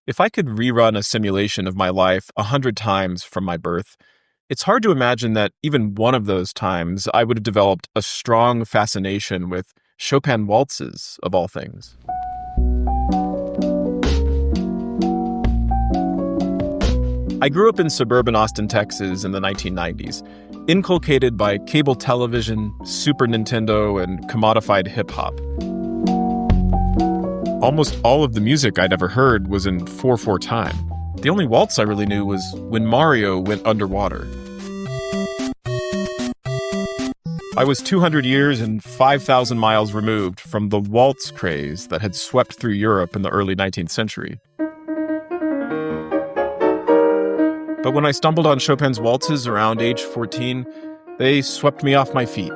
If I could rerun a simulation of my life 100 times from my birth, it's hard to imagine that even one of those times I would have developed a strong fascination with Chopin waltzes, of all things. I grew up in suburban Austin, Texas in the 1990s, inculcated by cable television, Super Nintendo, and commodified hip-hop. Almost all of the music I'd ever heard was in 4/4 time. The only waltz I really knew was When Mario Went Underwater. I was 200 years and 5,000 miles removed from the waltz craze that had swept through Europe in the early 19th century. But when I stumbled on Chopin's waltzes around age 14, they swept me off my feet.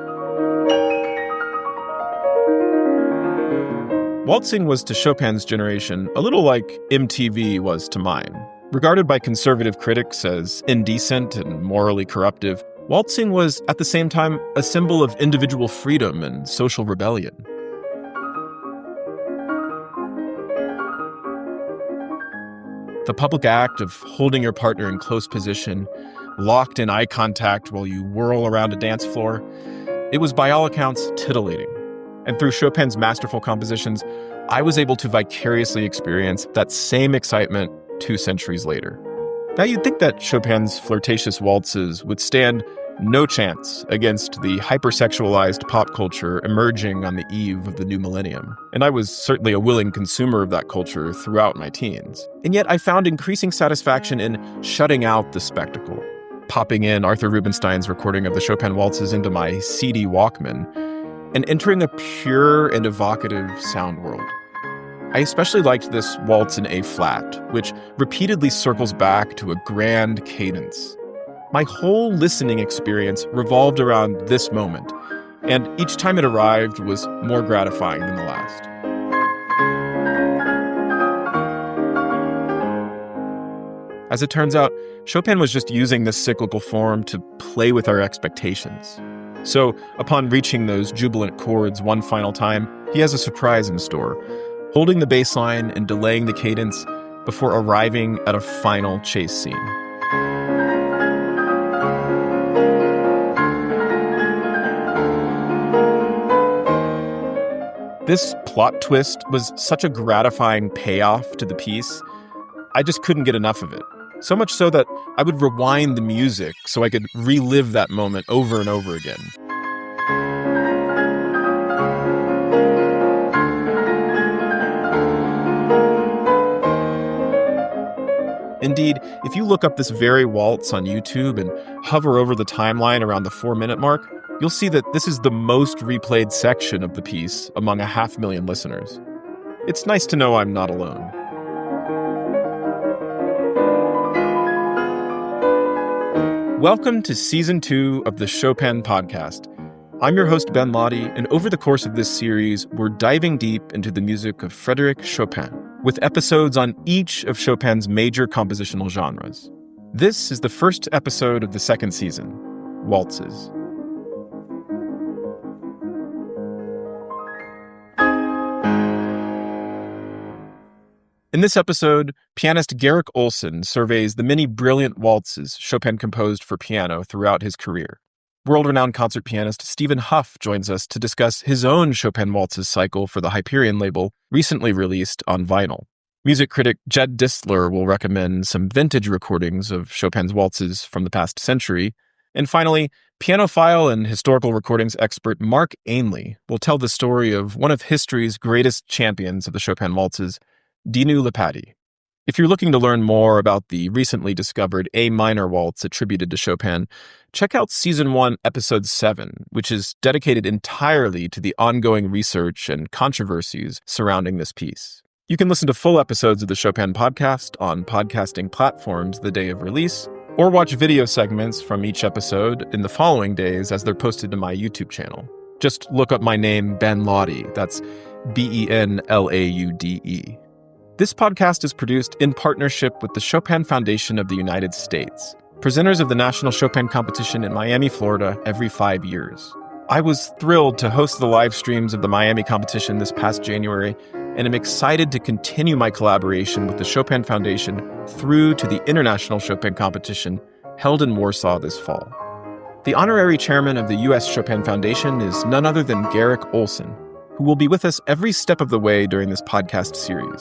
Waltzing was to Chopin's generation a little like MTV was to mine. Regarded by conservative critics as indecent and morally corruptive, waltzing was at the same time a symbol of individual freedom and social rebellion. The public act of holding your partner in close position, locked in eye contact while you whirl around a dance floor, it was by all accounts titillating. And through Chopin's masterful compositions, I was able to vicariously experience that same excitement 2 centuries later. Now you'd think that Chopin's flirtatious waltzes would stand no chance against the hypersexualized pop culture emerging on the eve of the new millennium. And I was certainly a willing consumer of that culture throughout my teens. And yet I found increasing satisfaction in shutting out the spectacle, popping in Arthur Rubinstein's recording of the Chopin waltzes into my CD Walkman, and entering a pure and evocative sound world. I especially liked this waltz in A-flat, which repeatedly circles back to a grand cadence. My whole listening experience revolved around this moment, and each time it arrived was more gratifying than the last. As it turns out, Chopin was just using this cyclical form to play with our expectations. So, upon reaching those jubilant chords one final time, he has a surprise in store, holding the bass line and delaying the cadence before arriving at a final chase scene. This plot twist was such a gratifying payoff to the piece, I just couldn't get enough of it. So much so that I would rewind the music so I could relive that moment over and over again. Indeed, if you look up this very waltz on YouTube and hover over the timeline around the 4-minute mark, you'll see that this is the most replayed section of the piece among 500,000 listeners. It's nice to know I'm not alone. Welcome to Season 2 of the Chopin Podcast. I'm your host, Ben Laude, and over the course of this series, we're diving deep into the music of Frédéric Chopin, with episodes on each of Chopin's major compositional genres. This is the first episode of the second season, Waltzes. In this episode, pianist Garrick Ohlsson surveys the many brilliant waltzes Chopin composed for piano throughout his career. World-renowned concert pianist Stephen Huff joins us to discuss his own Chopin waltzes cycle for the Hyperion label, recently released on vinyl. Music critic Jed Distler will recommend some vintage recordings of Chopin's waltzes from the past century. And finally, pianophile and historical recordings expert Mark Ainley will tell the story of one of history's greatest champions of the Chopin waltzes, Dinu Lipaty. If you're looking to learn more about the recently discovered A minor waltz attributed to Chopin, check out Season 1, Episode 7, which is dedicated entirely to the ongoing research and controversies surrounding this piece. You can listen to full episodes of the Chopin podcast on podcasting platforms the day of release, or watch video segments from each episode in the following days as they're posted to my YouTube channel. Just look up my name, Ben Laude. That's Benlaude. This podcast is produced in partnership with the Chopin Foundation of the United States, presenters of the National Chopin Competition in Miami, Florida, every 5 years. I was thrilled to host the live streams of the Miami competition this past January, and am excited to continue my collaboration with the Chopin Foundation through to the International Chopin Competition held in Warsaw this fall. The honorary chairman of the U.S. Chopin Foundation is none other than Garrick Ohlsson, who will be with us every step of the way during this podcast series.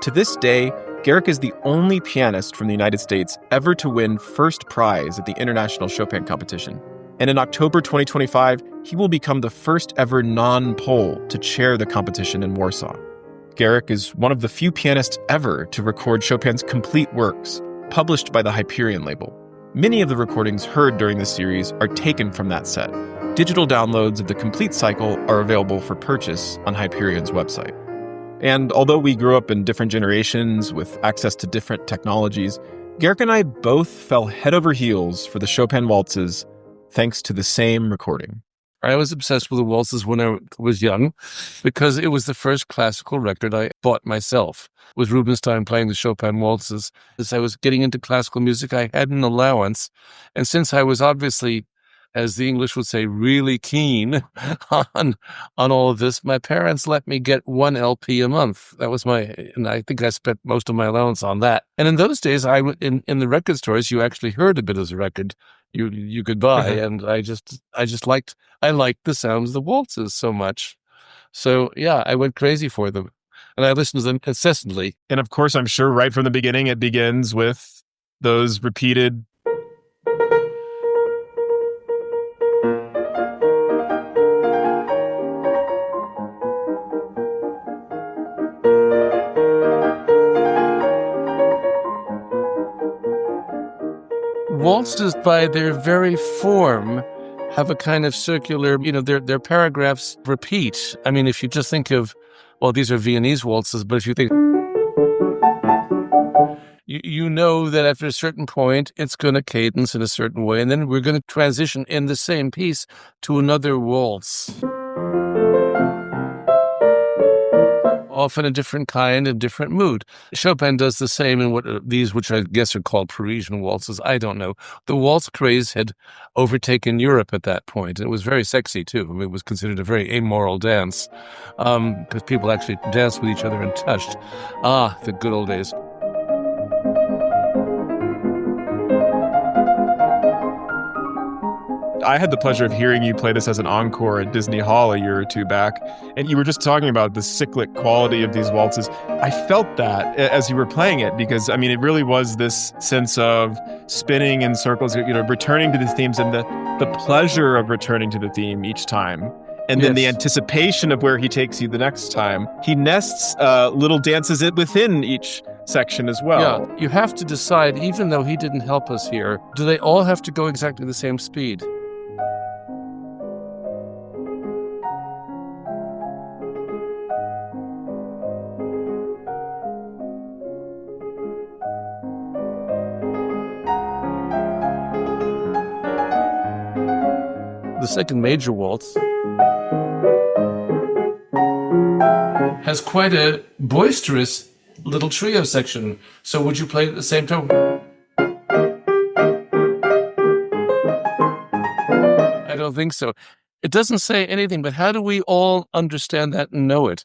To this day, Garrick is the only pianist from the United States ever to win first prize at the International Chopin Competition. And in October 2025, he will become the first ever non-Pole to chair the competition in Warsaw. Garrick is one of the few pianists ever to record Chopin's complete works, published by the Hyperion label. Many of the recordings heard during this series are taken from that set. Digital downloads of the complete cycle are available for purchase on Hyperion's website. And although we grew up in different generations with access to different technologies, Garrick and I both fell head over heels for the Chopin waltzes thanks to the same recording. I was obsessed with the waltzes when I was young because it was the first classical record I bought myself. With Rubinstein playing the Chopin waltzes. As I was getting into classical music, I had an allowance. And since I was obviously, as the English would say, really keen on all of this, my parents let me get 1 LP a month. That was and I think I spent most of my allowance on that. And in those days, in the record stores, you actually heard a bit of the record you could buy. And I liked the sounds of the waltzes so much. So yeah, I went crazy for them. And I listened to them incessantly. And of course, I'm sure right from the beginning, it begins with those repeated. Waltzes, by their very form, have a kind of circular, their paragraphs repeat. I mean, if you just think of, well, these are Viennese waltzes, but if you think, you know that after a certain point, it's going to cadence in a certain way, and then we're going to transition in the same piece to another waltz. Often a different kind, a different mood. Chopin does the same in which I guess are called Parisian waltzes. I don't know. The waltz craze had overtaken Europe at that point. It was very sexy, too. I mean, it was considered a very amoral dance because people actually danced with each other and touched. Ah, the good old days. I had the pleasure of hearing you play this as an encore at Disney Hall a year or two back, and you were just talking about the cyclic quality of these waltzes. I felt that as you were playing it, because, I mean, it really was this sense of spinning in circles, returning to the themes and the pleasure of returning to the theme each time. And then the anticipation of where he takes you the next time. He nests little dances within each section as well. Yeah, you have to decide, even though he didn't help us here, do they all have to go exactly the same speed? The second major waltz has quite a boisterous little trio section. So would you play at the same time? I don't think so. It doesn't say anything, but how do we all understand that and know it?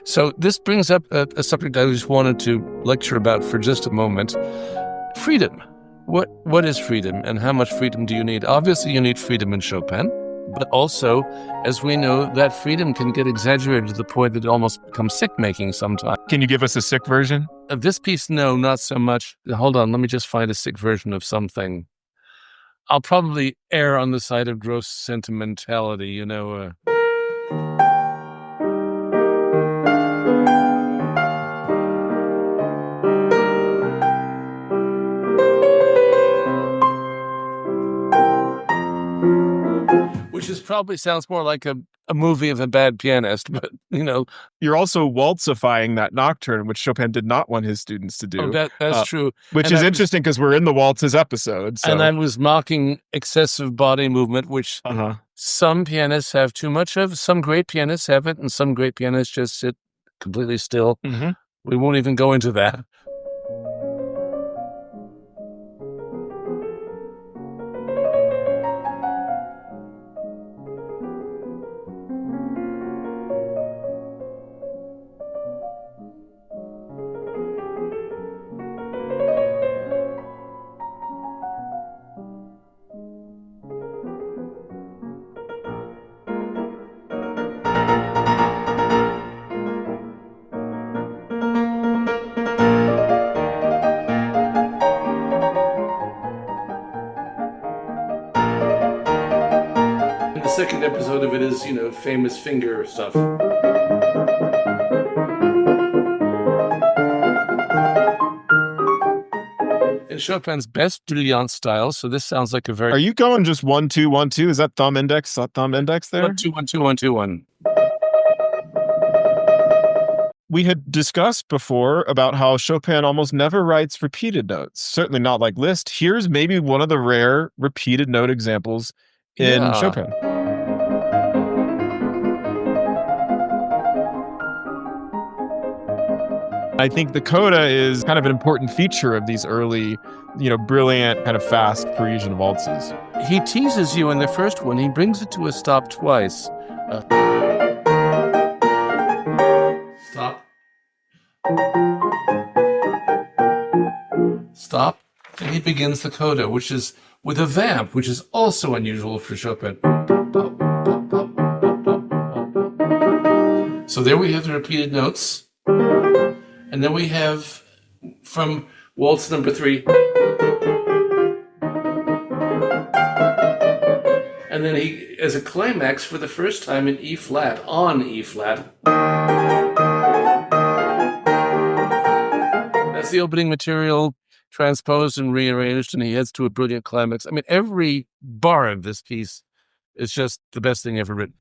So this brings up a subject I just wanted to lecture about for just a moment. Freedom. What is freedom, and how much freedom do you need? Obviously, you need freedom in Chopin, but also, as we know, that freedom can get exaggerated to the point that it almost becomes sick-making sometimes. Can you give us a sick version? Of this piece, no, not so much. Hold on, let me just find a sick version of something. I'll probably err on the side of gross sentimentality, Which probably sounds more like a movie of a bad pianist, but, You're also waltzifying that nocturne, which Chopin did not want his students to do. Oh, that's true. Which is interesting because we're in the waltzes episode. So. And I was mocking excessive body movement, which some pianists have too much of. Some great pianists have it, and some great pianists just sit completely still. Mm-hmm. We won't even go into that. second episode of it is, famous finger stuff. In Chopin's best brilliant style, so this sounds like a very... Are you going just 1, 2, 1, 2? Is that thumb index there? 1, 2, 1, 2, 1, 2, 1. We had discussed before about how Chopin almost never writes repeated notes, certainly not like Liszt. Here's maybe one of the rare repeated note examples in Chopin. I think the coda is kind of an important feature of these early, brilliant, kind of fast Parisian waltzes. He teases you in the first one. He brings it to a stop twice. Stop. Stop. And he begins the coda, which is with a vamp, which is also unusual for Chopin. So there we have the repeated notes. And then we have from Waltz number 3. And then he, as a climax, for the first time in E flat, on E flat. That's the opening material transposed and rearranged, and he heads to a brilliant climax. I mean, every bar of this piece is just the best thing ever written.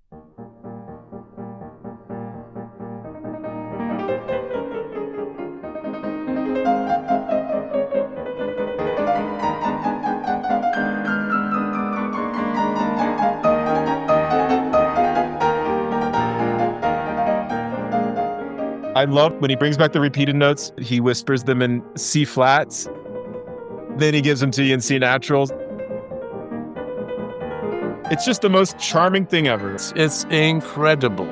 I love when he brings back the repeated notes, he whispers them in C flats, then he gives them to you in C naturals. It's just the most charming thing ever. It's incredible.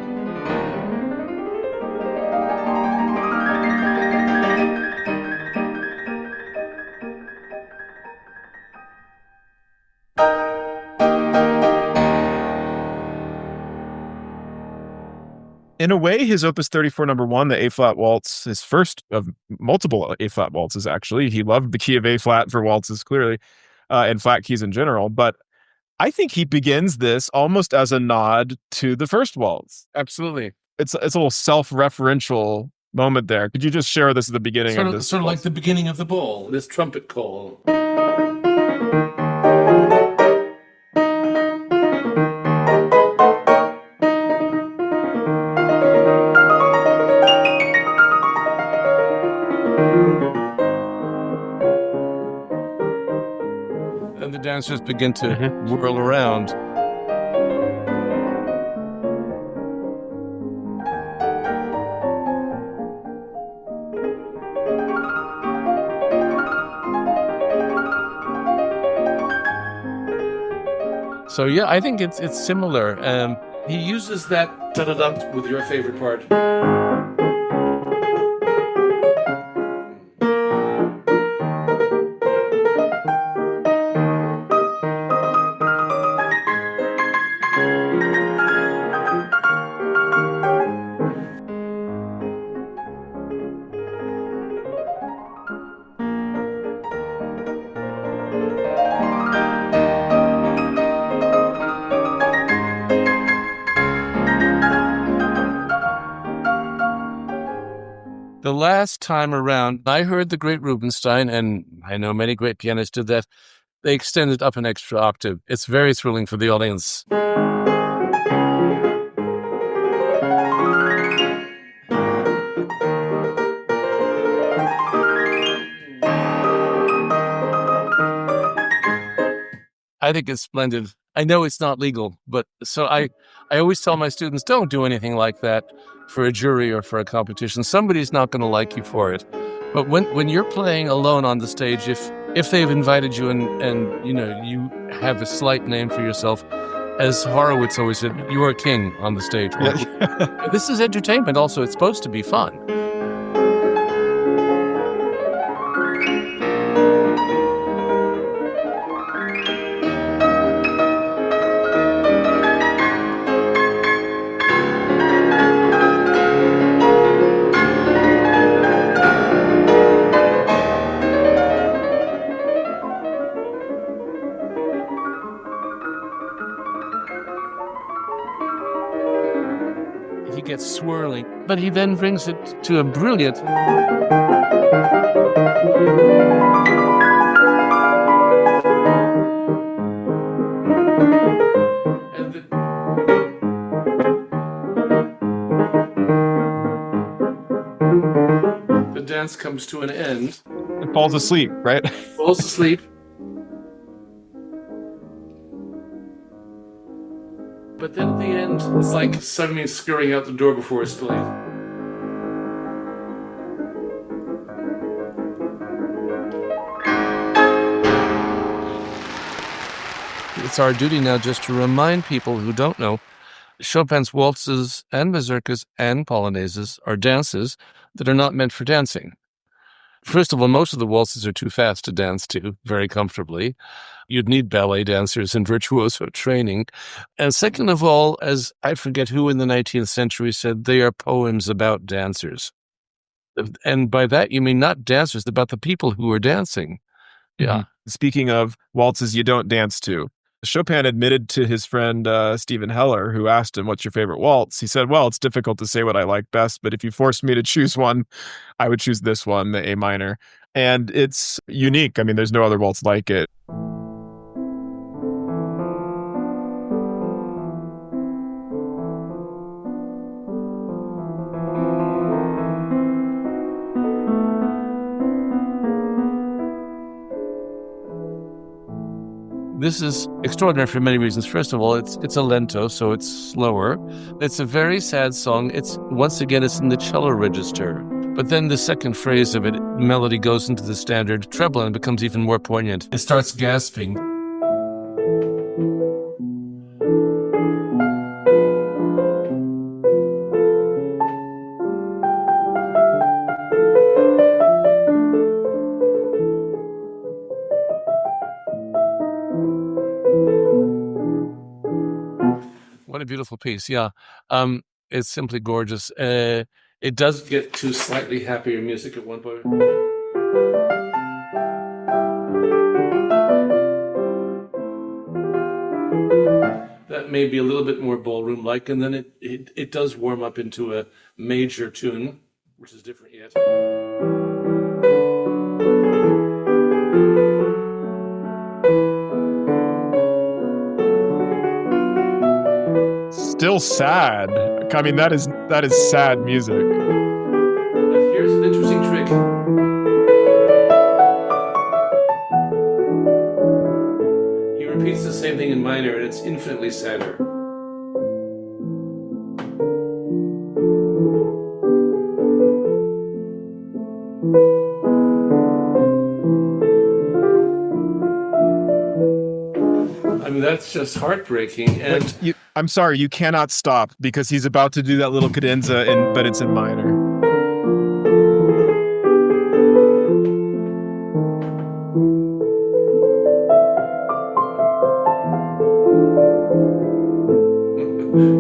In a way, his Opus 34 number 1, the A-flat waltz, his first of multiple A-flat waltzes, actually. He loved the key of A-flat for waltzes, clearly, and flat keys in general. But I think he begins this almost as a nod to the first waltz. Absolutely. It's a little self-referential moment there. Could you just share this at the beginning of this? Sort of like the beginning of the ball, this trumpet call. And the dancers begin to whirl around. So yeah, I think it's similar. He uses that da-da-da with your favorite part. The last time around, I heard the great Rubinstein, and I know many great pianists did that, they extended up an extra octave. It's very thrilling for the audience. I think it's splendid. I know it's not legal, but so I always tell my students, don't do anything like that for a jury or for a competition. Somebody's not going to like you for it. But when you're playing alone on the stage, if they've invited you and you have a slight name for yourself, as Horowitz always said, you are a king on the stage. Yeah. This is entertainment also. It's supposed to be fun. gets swirling. But he then brings it to a brilliant... The dance comes to an end. It falls asleep, right? Falls asleep. But then at the end, it's like suddenly scurrying out the door before it's delayed. It's our duty now just to remind people who don't know Chopin's waltzes and mazurkas and polonaises are dances that are not meant for dancing. First of all, most of the waltzes are too fast to dance to very comfortably. You'd need ballet dancers and virtuoso training. And second of all, as I forget who in the 19th century said, they are poems about dancers. And by that, you mean not dancers, about the people who are dancing. Yeah. Speaking of waltzes you don't dance to, Chopin admitted to his friend Stephen Heller, who asked him, "What's your favorite waltz?" He said, "Well, it's difficult to say what I like best, but if you forced me to choose one, I would choose this one, the A minor." And it's unique. I mean, there's no other waltz like it. This is extraordinary for many reasons. First of all, it's a lento, so it's slower. It's a very sad song. Once again, it's in the cello register. But then the second phrase of it, melody goes into the standard treble and becomes even more poignant. It starts gasping. What a beautiful piece, yeah. It's simply gorgeous. It does get to slightly happier music at one point. That may be a little bit more ballroom-like, and then it does warm up into a major tune, which is different yet. Still sad. I mean, that is sad music. But here's an interesting trick. He repeats the same thing in minor, and it's infinitely sadder. I mean, that's just heartbreaking. And I'm sorry, you cannot stop because he's about to do that little cadenza, but it's in minor.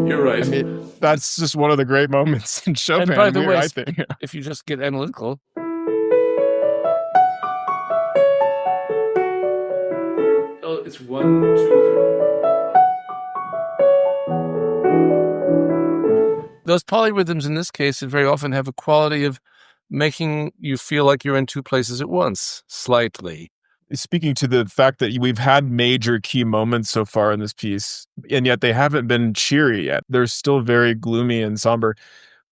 You're right. I mean, that's just one of the great moments in Chopin. And by the way, I think. If you just get analytical, it's 1, 2, 3. Those polyrhythms in this case very often have a quality of making you feel like you're in two places at once, slightly. Speaking to the fact that we've had major key moments so far in this piece, and yet they haven't been cheery yet. They're still very gloomy and somber.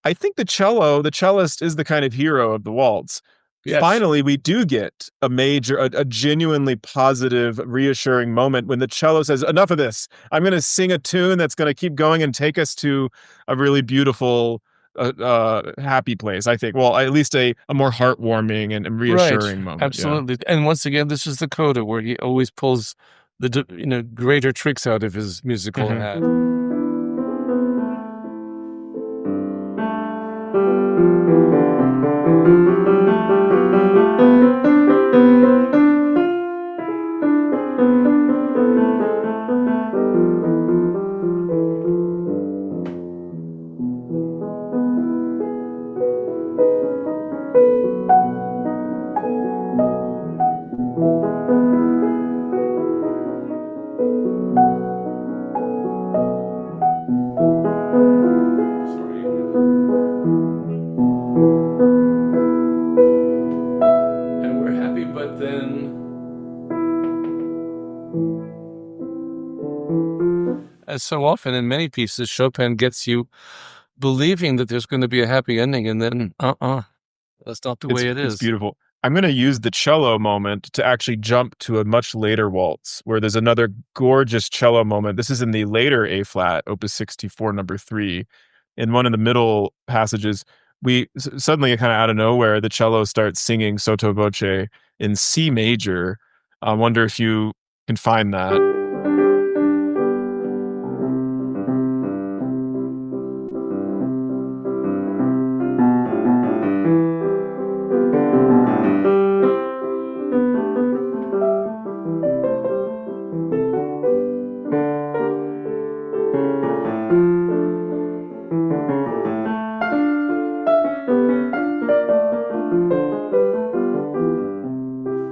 I think the cellist is the kind of hero of the waltz. Yes. Finally, we do get a genuinely positive, reassuring moment when the cello says, "Enough of this. I'm going to sing a tune that's going to keep going and take us to a really beautiful, happy place," I think. Well, at least a more heartwarming and reassuring moment. Absolutely. Yeah. And once again, this is the coda where he always pulls the greater tricks out of his musical hat. As so often in many pieces, Chopin gets you believing that there's going to be a happy ending, and then, that's not the way it is. It's beautiful. I'm going to use the cello moment to actually jump to a much later waltz where there's another gorgeous cello moment. This is in the later A flat, Opus 64, number 3. In one of the middle passages, we suddenly, kind of out of nowhere, the cello starts singing sotto voce in C major. I wonder if you can find that.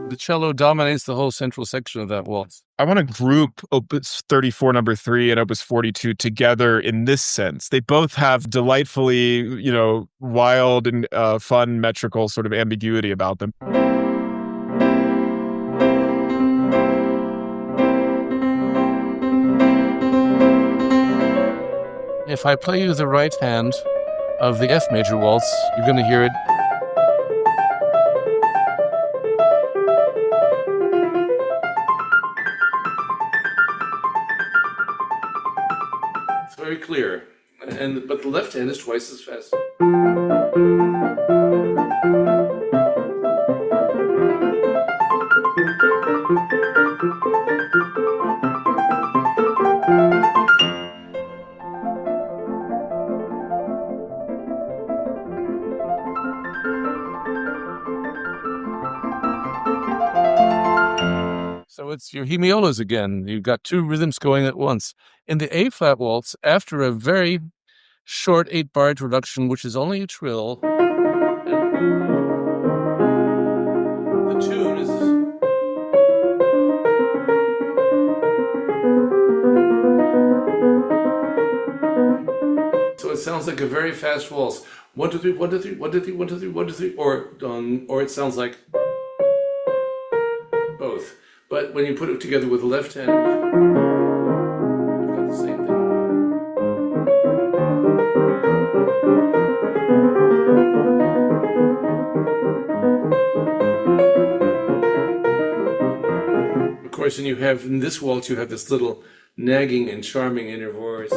The cello dominates the whole central section of that waltz. I want to group Opus 34, number 3 and Opus 42 together in this sense. They both have delightfully, wild and fun metrical sort of ambiguity about them. If I play you the right hand of the F major waltz, you're going to hear it. It's very clear, but the left hand is twice as fast. So it's your hemiolas again. You've got two rhythms going at once. In the A-flat waltz, after a very short 8-bar introduction, which is only a trill, the tune is... So it sounds like a very fast waltz. 1, 2, 3, 1, 2, 3, 1, 2, 3, 1, 2, 3, 1, 2, 3, or it sounds like both. But when you put it together with the left hand, you've got the same thing. Of course, and you have, in this waltz, you have this little nagging and charming inner voice.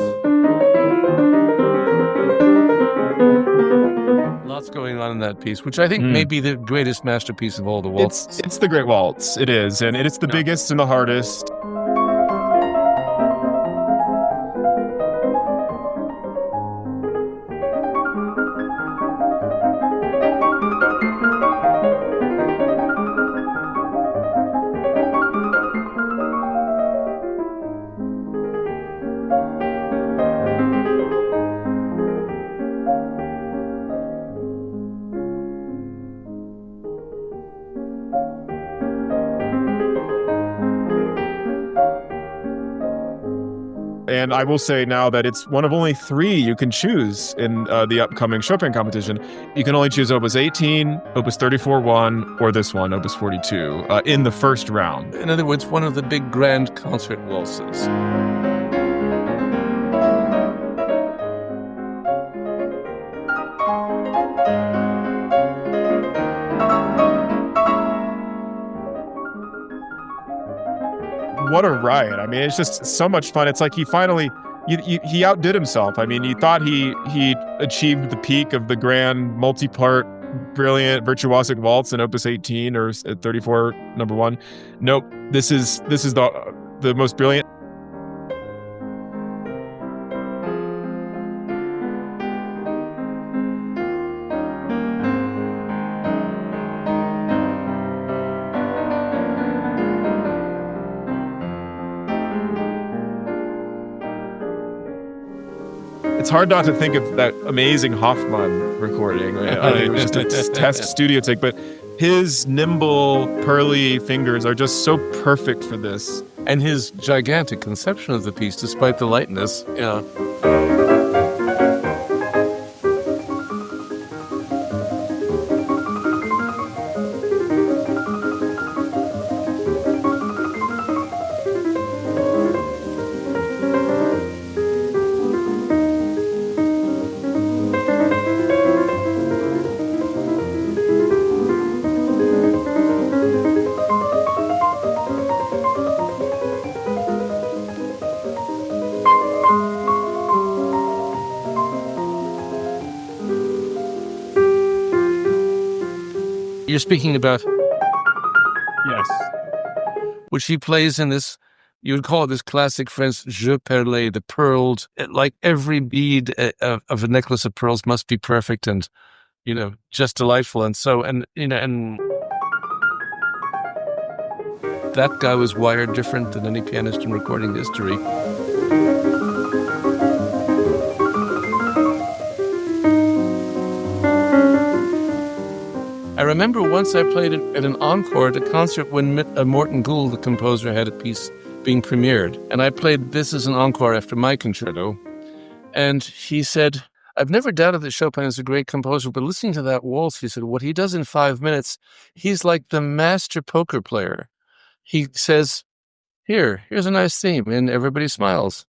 Lots going on in that piece, which I think may be the greatest masterpiece of all the waltzes. It's the great waltz. It is, and it's the biggest and the hardest. And I will say now that it's one of only 3 you can choose in the upcoming Chopin competition. You can only choose Opus 18, Opus 34-1, or this one, Opus 42, in the first round. In other words, one of the big grand concert waltzes. What a riot. I mean, it's just so much fun. It's like he finally, he outdid himself. I mean, you thought he achieved the peak of the grand, multi-part, brilliant, virtuosic waltz in Opus 18 or 34, number 1. Nope, this is the most brilliant. It's hard not to think of that amazing Hoffman recording. It was just a test studio take, but his nimble, pearly fingers are just so perfect for this. And his gigantic conception of the piece, despite the lightness. Yeah. You're speaking about... Yes. Which he plays in this, you would call it this classic French jeu perlé, the pearled, like every bead of a necklace of pearls must be perfect and, just delightful. And so, and that guy was wired different than any pianist in recording history. I remember once I played it at an encore at a concert when Morton Gould, the composer, had a piece being premiered. And I played this as an encore after my concerto. And he said, I've never doubted that Chopin is a great composer, but listening to that waltz, he said, what he does in 5 minutes, he's like the master poker player. He says, here's a nice theme, and everybody smiles.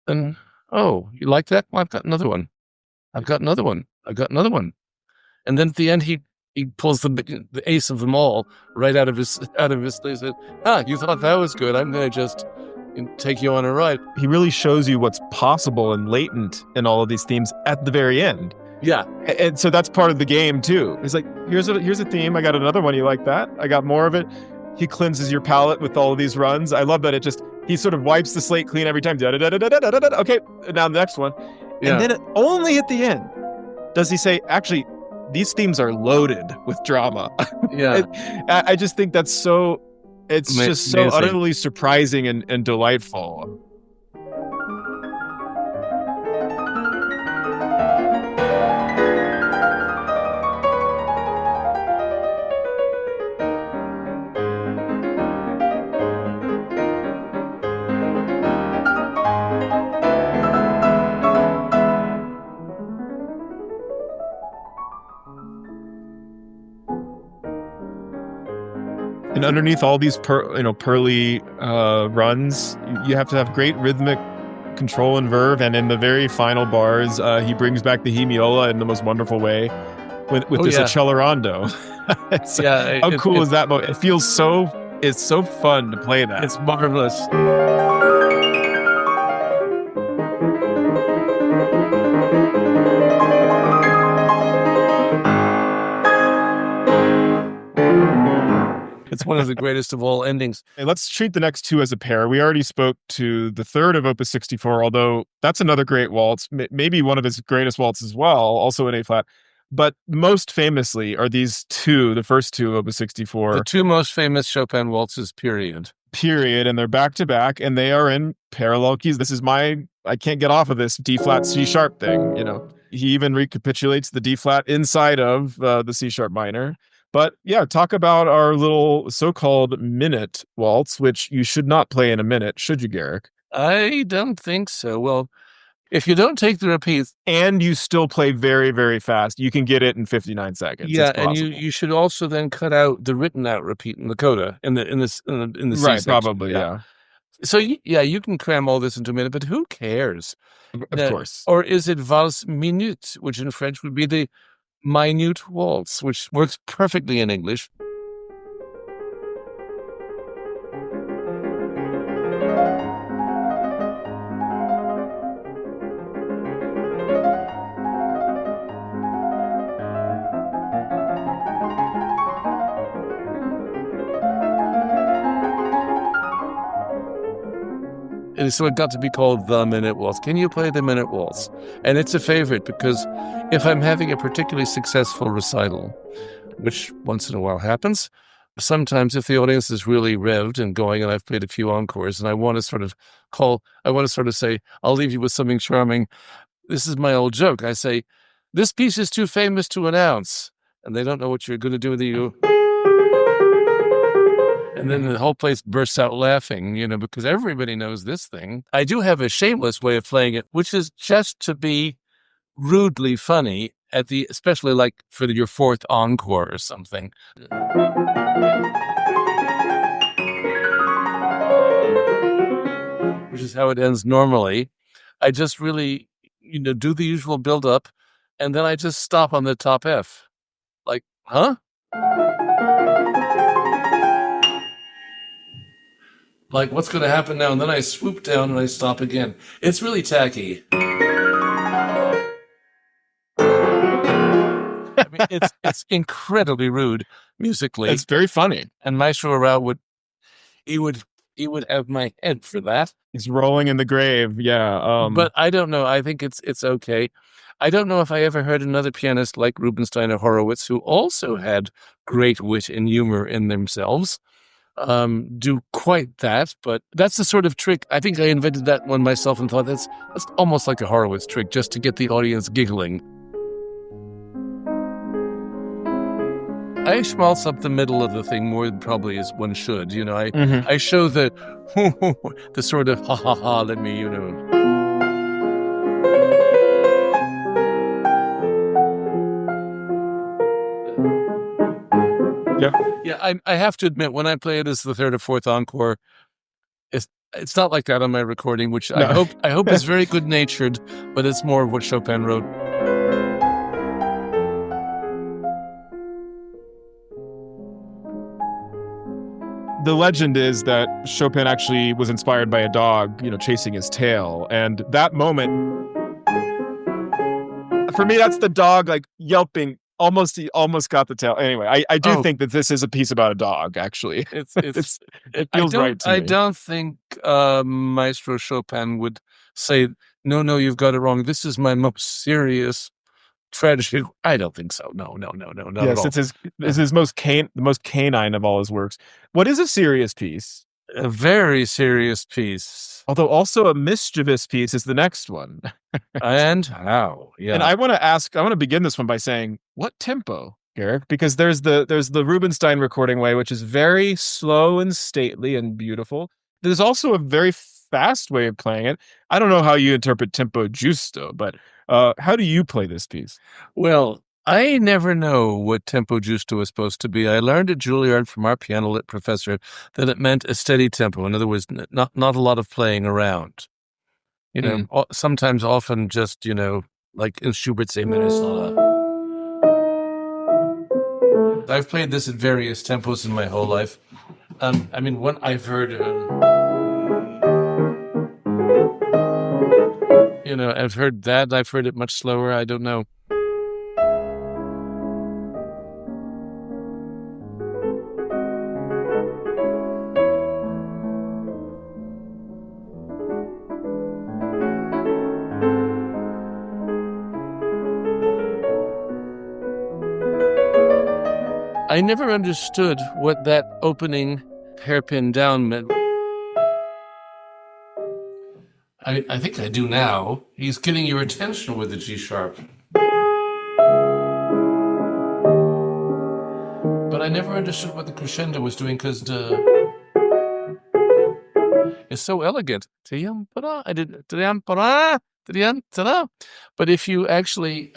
And, oh, you like that? Well, I've got another one. I've got another one. I've got another one. And then at the end, he pulls the ace of them all right out of his sleeve. He said, you thought that was good. I'm going to just take you on a ride. He really shows you what's possible and latent in all of these themes at the very end. Yeah. And so that's part of the game too. He's like, here's a theme. I got another one. You like that? I got more of it. He cleanses your palette with all of these runs. I love that he sort of wipes the slate clean every time. Okay, now the next one. Yeah. And then only at the end does he say, actually, these themes are loaded with drama. Yeah. I just think that's so, it's just so amazing. utterly surprising and delightful. And underneath all these pearly runs, you have to have great rhythmic control and verve. And in the very final bars, he brings back the hemiola in the most wonderful way with this accelerando. How cool is that? It feels it's so fun to play that. It's marvelous. It's one of the greatest of all endings. Hey, let's treat the next two as a pair. We already spoke to the third of Opus 64, although that's another great waltz, maybe one of his greatest waltzes as well, also in A-flat. But most famously are these two, the first two Opus 64. The two most famous Chopin waltzes, period. And they're back-to-back, and they are in parallel keys. This is I can't get off of this D-flat C-sharp thing, He even recapitulates the D-flat inside of the C-sharp minor. But yeah, talk about our little so-called minute waltz, which you should not play in a minute, should you, Garrick? I don't think so. Well, if you don't take the repeats... And you still play very, very fast, you can get it in 59 seconds. Yeah, and you should also then cut out the written out repeat in the coda, in the C right, section. Probably, yeah. So, you can cram all this into a minute, but who cares? Of course. Or is it valse minute, which in French would be the minute waltz, which works perfectly in English. And so it got to be called the minute waltz. Can you play the minute waltz? And it's a favorite because if I'm having a particularly successful recital, which once in a while happens, sometimes if the audience is really revved and going, and I've played a few encores, and I want to sort of say, I'll leave you with something charming. This is my old joke. I say, this piece is too famous to announce. And they don't know what you're going to do with you. And then the whole place bursts out laughing, because everybody knows this thing. I do have a shameless way of playing it, which is just to be rudely funny especially like for your fourth encore or something. Which is how it ends normally. I just really, do the usual build up, and then I just stop on the top F. Like, huh? Like, what's going to happen now? And then I swoop down and I stop again. It's really tacky. I mean, it's incredibly rude, musically. It's very funny. And Maestro Rao would have my head for that. He's rolling in the grave. Yeah. But I don't know. I think it's okay. I don't know if I ever heard another pianist like Rubinstein or Horowitz, who also had great wit and humor in themselves, do quite that. But that's the sort of trick. I think I invented that one myself and thought that's almost like a Horowitz trick, just to get the audience giggling. I schmaltz up the middle of the thing more than probably as one should. I show the the sort of ha ha ha. Let me, Yeah. I have to admit, when I play it as the third or fourth encore, it's not like that on my recording, which No. I hope is very good natured, but it's more of what Chopin wrote. The legend is that Chopin actually was inspired by a dog, chasing his tail. And that moment, for me, that's the dog like yelping. He almost got the tail. Anyway, I do think that this is a piece about a dog, actually. It feels right to me. I don't think Maestro Chopin would say, no, you've got it wrong. This is my most serious tragedy. I don't think so. No, not at all. It's his most canine of all his works. What is a serious piece? A very serious piece. Although also a mischievous piece is the next one. And how? Yeah. And I want to begin this one by saying, what tempo, Garrick? Because there's the Rubinstein recording way, which is very slow and stately and beautiful. There's also a very fast way of playing it. I don't know how you interpret tempo giusto, but how do you play this piece? Well, I never know what tempo giusto is supposed to be. I learned at Juilliard from our piano lit professor that it meant a steady tempo. In other words, not a lot of playing around. Sometimes, often just, like in Schubert's A minor sonata. I've played this at various tempos in my whole life. When I've heard, I've heard that. I've heard it much slower. I don't know. I never understood what that opening hairpin down meant. I think I do now. He's getting your attention with the G sharp. But I never understood what the crescendo was doing because it's so elegant. But if you actually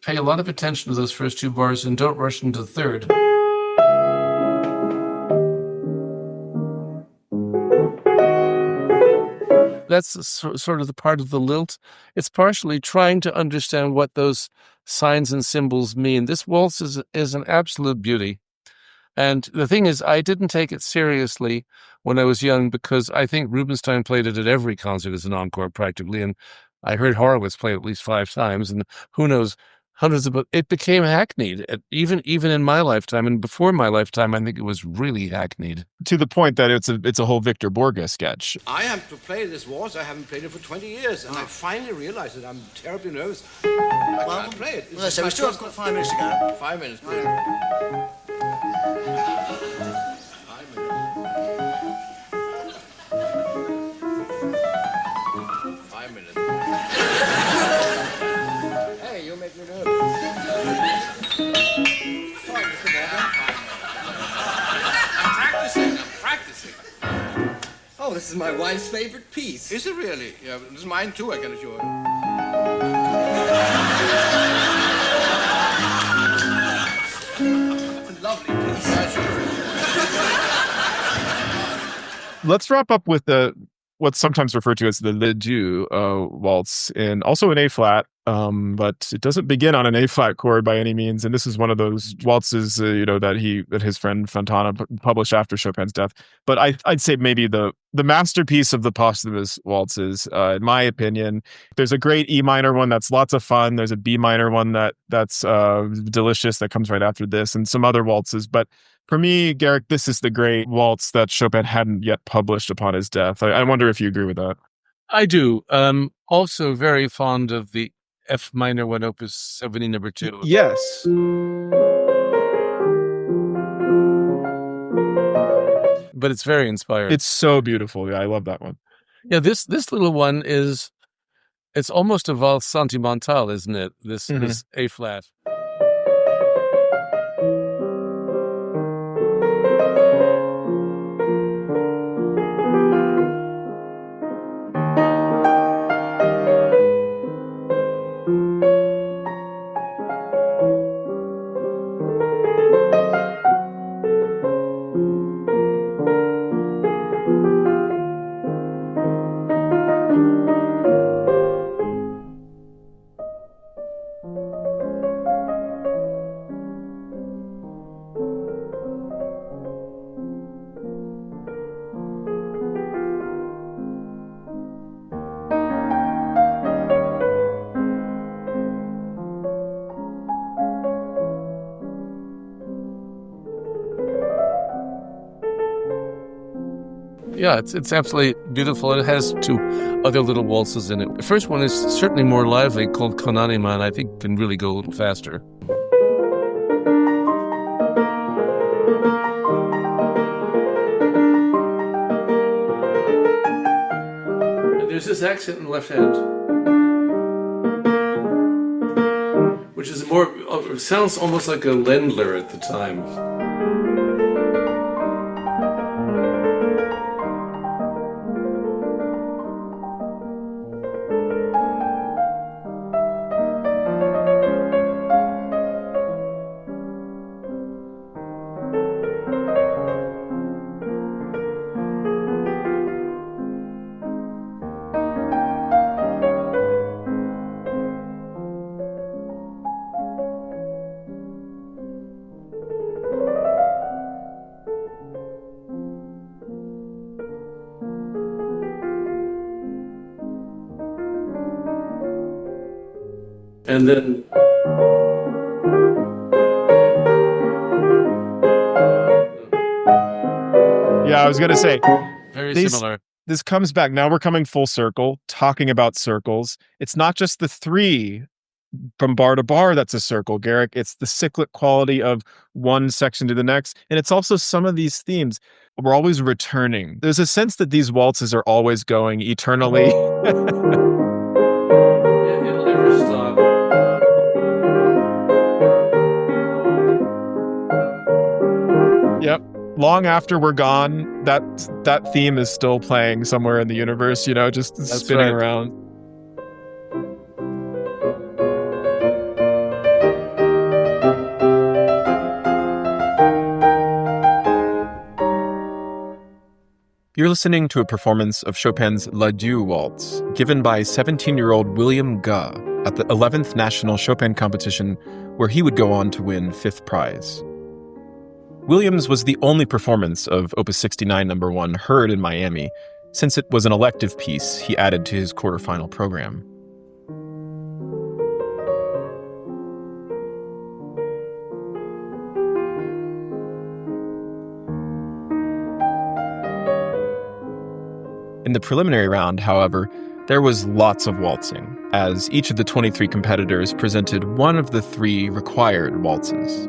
pay a lot of attention to those first two bars and don't rush into the third. That's sort of the part of the lilt. It's partially trying to understand what those signs and symbols mean. This waltz is an absolute beauty. And the thing is, I didn't take it seriously when I was young because I think Rubinstein played it at every concert as an encore practically. And I heard Horowitz play it at least 5 times. And who knows, hundreds of, it became hackneyed, even in my lifetime. And before my lifetime, I think it was really hackneyed. To the point that it's a whole Victor Borge sketch. I am to play this waltz. I haven't played it for 20 years. And I finally realized that I'm terribly nervous. I can't play it. Well, so we still have got 5 minutes to go. 5 minutes, please. 5 minutes. Hey, you make me nervous. Sorry, Mr. Morgan. I'm practicing. Oh, this is my wife's favorite piece. Is it really? Yeah, this is mine too, I can assure you. Lovely piece. Yeah, sure. Let's wrap up with what's sometimes referred to as the Le Dieu waltz, and also in A flat. but it doesn't begin on an A-flat chord by any means. And this is one of those waltzes, that his friend Fontana published after Chopin's death. But I'd say maybe the masterpiece of the posthumous waltzes, in my opinion. There's a great E minor one that's lots of fun. There's a B minor one that's delicious that comes right after this, and some other waltzes. But for me, Garrick, this is the great waltz that Chopin hadn't yet published upon his death. I wonder if you agree with that. I do. Also very fond of the F minor one, Opus 70, number 2. Yes. But it's very inspired. It's so beautiful. Yeah, I love that one. Yeah, this little one it's almost a valse sentimentale, isn't it? This A flat. Yeah, it's absolutely beautiful. It has 2 other little waltzes in it. The first one is certainly more lively, called Con Anima, and I think can really go a little faster. And there's this accent in the left hand, which is sounds almost like a Ländler at the time. And then Yeah, I was going to say, very similar. This comes back. Now we're coming full circle, talking about circles. It's not just the 3 from bar to bar that's a circle, Garrick. It's the cyclic quality of one section to the next. And it's also some of these themes. We're always returning. There's a sense that these waltzes are always going eternally. It'll never stop. Yep. Long after we're gone, that theme is still playing somewhere in the universe, just That's spinning right. around. You're listening to a performance of Chopin's L'Adieu Waltz, given by 17-year-old William Guh at the 11th National Chopin Competition, where he would go on to win 5th prize. Williams was the only performance of Opus 69 No. 1 heard in Miami, since it was an elective piece he added to his quarterfinal program. In the preliminary round, however, there was lots of waltzing, as each of the 23 competitors presented one of the 3 required waltzes.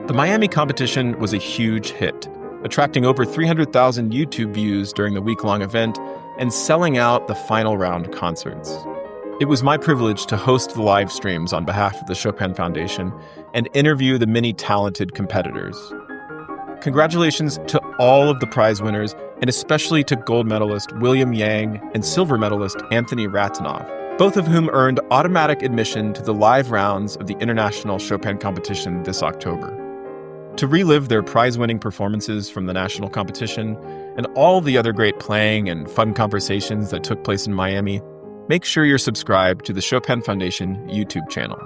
The Miami competition was a huge hit, attracting over 300,000 YouTube views during the week-long event and selling out the final round concerts. It was my privilege to host the live streams on behalf of the Chopin Foundation and interview the many talented competitors. Congratulations to all of the prize winners, and especially to gold medalist William Yang and silver medalist Anthony Ratanoff, both of whom earned automatic admission to the live rounds of the International Chopin Competition this October. To relive their prize-winning performances from the national competition and all the other great playing and fun conversations that took place in Miami, make sure you're subscribed to the Chopin Foundation YouTube channel.